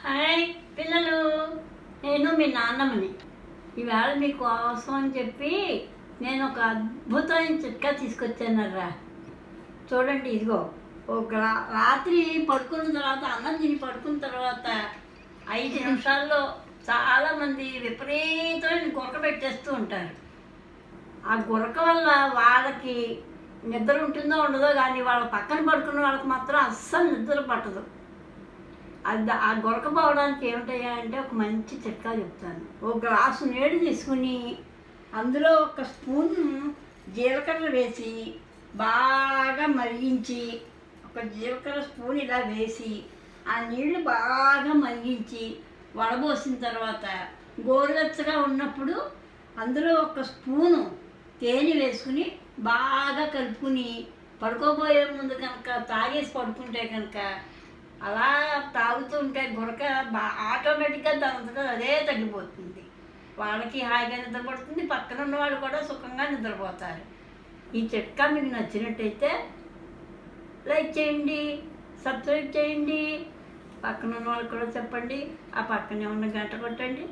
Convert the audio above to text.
Hi పిల్లలు, నేను మీ నాన్నమ్మని. ఈవేళ మీకు అవసరం అని చెప్పి నేను ఒక అద్భుతమైన చిట్కా తీసుకొచ్చానరా. చూడండి, ఇదిగో ఒక రాత్రి పడుకున్న తర్వాత, అన్నం తిని పడుకున్న తర్వాత 5 నిమిషాల్లో చాలామంది విపరీతమైన గురక పెట్టేస్తూ ఉంటారు. ఆ గురక వల్ల వాళ్ళకి నిద్ర ఉంటుందో ఉండదో కానీ వాళ్ళ పక్కన పడుకున్న వాళ్ళకి మాత్రం అస్సలు నిద్ర పట్టదు. ఆ గురక పోవడానికి ఏమిటయ్యా అంటే ఒక మంచి చిట్కా చెప్తాను. ఒక గ్లాసు నీళ్ళు తీసుకుని అందులో ఒక స్పూన్ జీలకర్ర వేసి బాగా మరిగించి, ఒక జీలకర్ర స్పూన్ ఇలా వేసి ఆ నీళ్లు బాగా మరిగించి వడబోసిన తర్వాత గోరువెచ్చగా ఉన్నప్పుడు అందులో ఒక స్పూను తేనె వేసుకుని బాగా కలుపుకుని పడుకోబోయే ముందు కనుక తాగేసి పడుకుంటే కనుక అలా తాగుతూ ఉంటే గురక ఆటోమేటిక్గా దాంతో అదే తగ్గిపోతుంది. వాళ్ళకి హాయిగా నిద్రపడుతుంది, పక్కన ఉన్న వాళ్ళు కూడా సుఖంగా నిద్రపోతారు. ఈ చిట్కా మీకు నచ్చినట్టయితే లైక్ చేయండి, సబ్స్క్రైబ్ చేయండి, పక్కన ఉన్న వాళ్ళు కూడా చెప్పండి, ఆ పక్కనే ఉన్న గంట కొట్టండి.